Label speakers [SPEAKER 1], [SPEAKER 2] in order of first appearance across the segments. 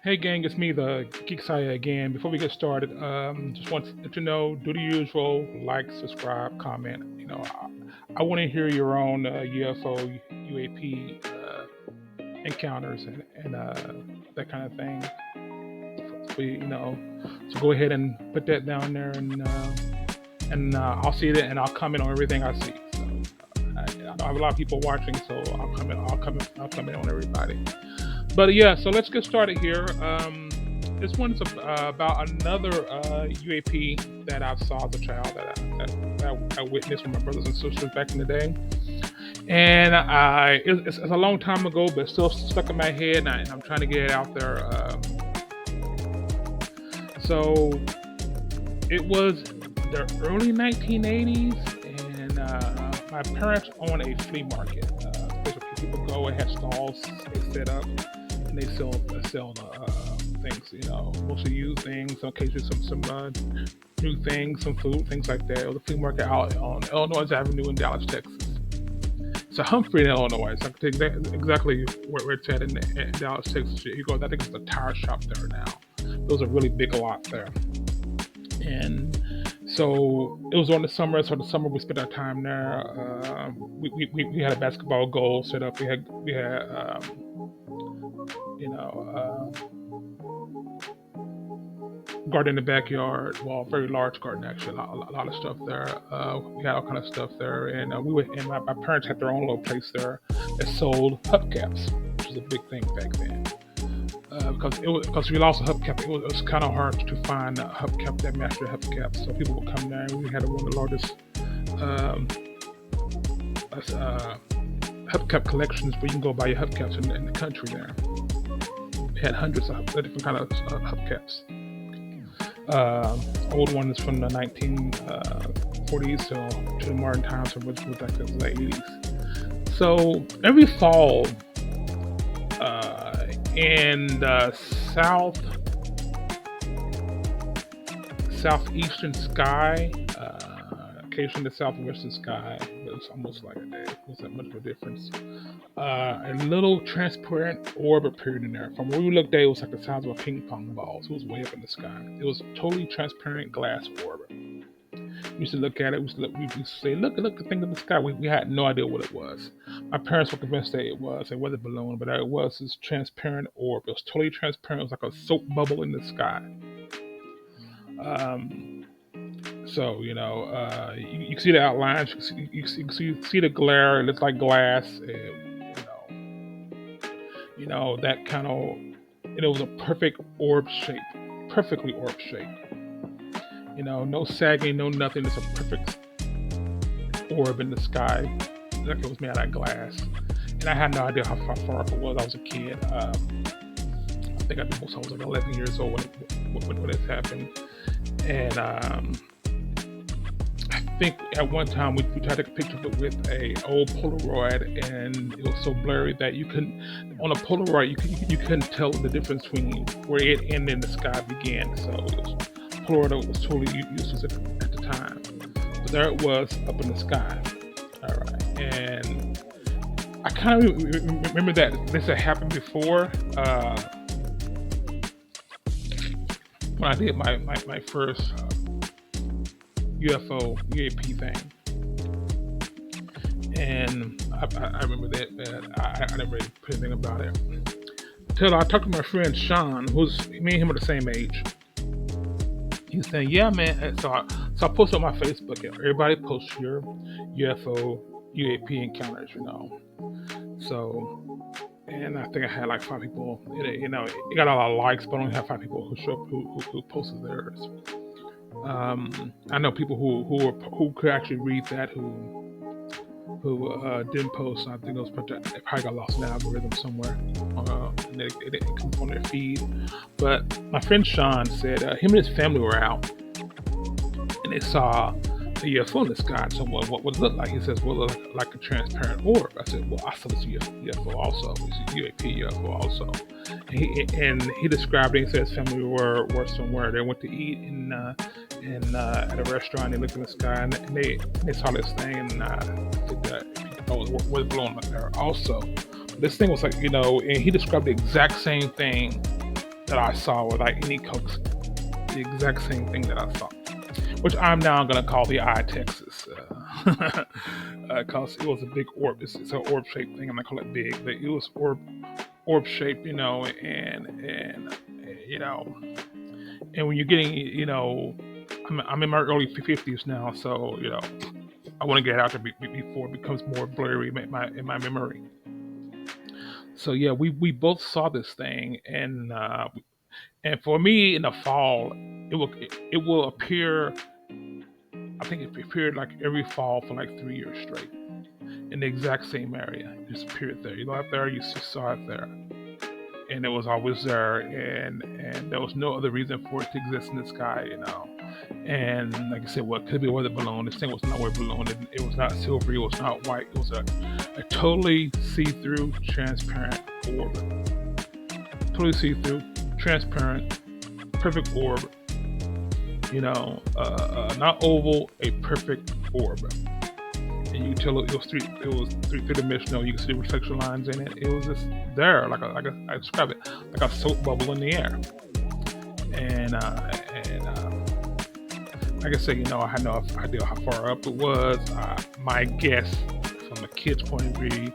[SPEAKER 1] Hey gang, it's me, the Geek Saya again. Before we get started, just want to let you know, do the usual, like, subscribe, comment. I want to hear your own UFO, UAP encounters and that kind of thing. So go ahead and put that down there, and I'll see it and I'll comment on everything I see. So I don't have a lot of people watching, so I'll comment on everybody. But yeah, so let's get started here. This one's about another UAP that I saw as a child that I witnessed with my brothers and sisters back in the day. And it's a long time ago, but it's still stuck in my head, and I'm trying to get it out there. So it was the early 1980s, and my parents own a flea market. Place where people go and have stalls they set up, and they sell things. Mostly used things, some cases some new things, some food, things like that. It was a flea market out on Illinois Avenue in Dallas, Texas. So Humphrey in Illinois. So I can tell you exactly where it's at in Dallas, Texas. You go, I think it's the tire shop there now. Those are really big lot there. And so it was on the summer. So the summer we spent our time there. We had a basketball goal set up. We had garden in the backyard. Well, very large garden actually. A lot of stuff there. We had all kind of stuff there, and my parents had their own little place there that sold hubcaps, which was a big thing back then. Because we lost a hubcap, it was kind of hard to find a hubcap that matched your hubcap. So people would come there, and we had one of the largest hubcap collections where you can go buy your hubcaps in the country there. We had hundreds of different kind of hubcaps. Old ones from the 1940s to the modern times, so which was like the 80s. So every fall, in the southeastern sky, occasionally the southwestern sky, but it's almost like a day. It wasn't much of a difference. A little transparent orb appeared in there. From where we looked at, it was like the size of a ping pong ball. So it was way up in the sky. It was a totally transparent glass orb. We used to look at it. We used to say, look, the thing in the sky. We had no idea what it was. My parents were convinced that it was a weather balloon, but it was this transparent orb. It was totally transparent. It was like a soap bubble in the sky. So you can see the outlines. You see the glare. It looks like glass. That kind of. And it was a perfect orb shape, perfectly orb shape. No sagging, no nothing. It's a perfect orb in the sky, like it was made out of glass. And I had no idea how far up it was. I was a kid. I think at the most I was like 11 years old when it happened. And I think at one time we tried to take a picture of it with a old Polaroid, and it was so blurry that you couldn't, on a Polaroid, you couldn't tell the difference between where it ended and the sky began. So Polaroid was totally useless at the time. But there it was up in the sky. All right, and I kind of remember that this had happened before when I did my first UFO UAP thing, and I remember that I never really put anything about it until I talked to my friend Sean, who's me and him are the same age. He's saying, "Yeah, man." So I posted on my Facebook. Everybody post your UFO UAP encounters, So, and I think I had like 5 people. It got a lot of likes, but I only have 5 people who posted theirs. I know people who could actually read that who didn't post. I think they probably got lost in the algorithm somewhere, and it didn't come up on their feed. But my friend Sean said him and his family were out, and they saw a UFO in the sky. So what would it look like? He says, well, it looked like a transparent orb. I said, well, I saw this UFO also. It's a UAP UFO also. And he described it. He said his family were somewhere. They went to eat at a restaurant. They looked in the sky and they saw this thing, and I think that was blown up there also. This thing was like, and he described the exact same thing that I saw without any coax, the exact same thing that I saw, which I'm now going to call the eye Texas, because it was a big orb. It's an orb shaped thing. I'm not call it big, but it was orb shaped, and you know, and when you're getting, I'm in my early 50s now, so I want to get out there before it becomes more blurry in my memory. So yeah, we both saw this thing, and for me in the fall, it will appear. I think it appeared like every fall for like 3 years straight in the exact same area. It just appeared there. You go out there, you just saw it there, and it was always there, and there was no other reason for it to exist in the sky. And like I said, what could be a weather balloon? This thing was not a weather balloon. It was not silvery. It was not white. It was a totally see-through, transparent orb. Totally see-through, transparent, perfect orb. Not oval, a perfect orb. And you can tell it was three-dimensional. You can see the reflection lines in it. It was just there, I describe it, like a soap bubble in the air. And like I said, I had no idea how far up it was. My guess, from a kid's point of view,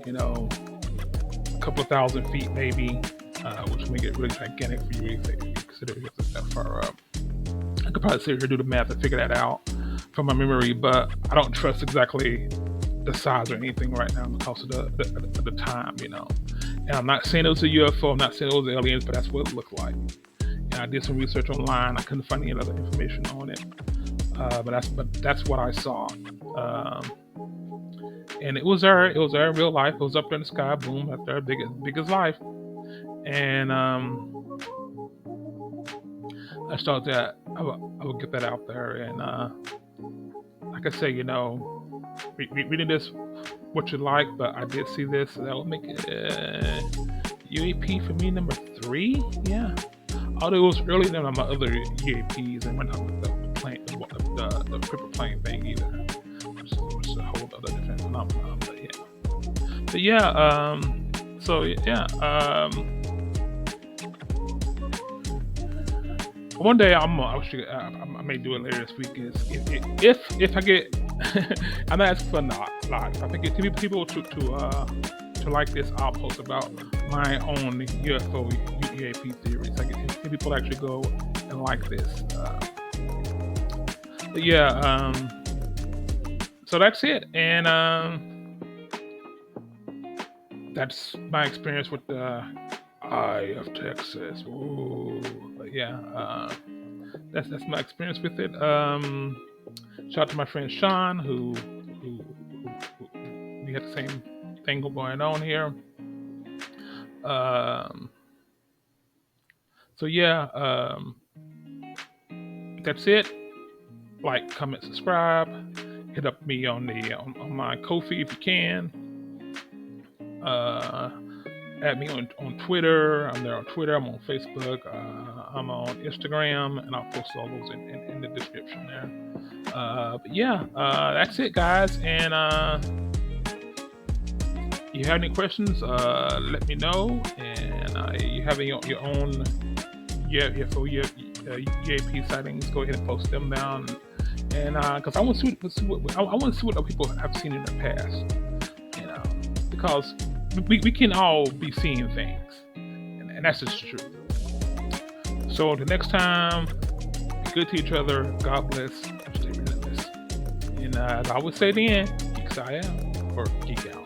[SPEAKER 1] a couple of thousand feet maybe, which make it really gigantic for you if you consider it that far up. I could probably sit here do the math and figure that out from my memory, but I don't trust exactly the size or anything right now because of the time, And I'm not saying it was a UFO. I'm not saying it was aliens, but that's what it looked like. And I did some research online. I couldn't find any other information on it, but that's what I saw. And it was there. It was there in real life. It was up there in the sky, boom, up there, big as life. And I thought that I would get that out there. And like I say, reading this, what you like, but I did see this. So that would make it UAP for me number 3. Yeah. Although it was earlier than my other UAPs, and went up with the plane, the paper plane thing either, which is a whole other different phenomenon. But yeah. So yeah. One day I may do it later this week. Is if I get, I'm not asking for a lot. If I think it to people to like this, I'll post about my own UFO UAP theories. I get people to actually go and like this. But yeah, so that's it, and that's my experience with the Eye of Texas. Ooh, but yeah, that's my experience with it. Shout out to my friend Sean, who we had the same thing going on here. So yeah, that's it. Like, comment, subscribe. Hit up me on my Ko-fi if you can. Add me on Twitter. I'm there on Twitter. I'm on Facebook. I'm on Instagram, and I'll post all those in the description there. But yeah, that's it, guys. And you have any questions? Let me know. And you have your own UAP sightings? Go ahead and post them down. And because I want to see what other people have seen in the past. Because we can all be seeing things, and that's just the truth. So until next time, be good to each other. God bless. Stay relentless. And as I always say, then, geek I am, or geek out.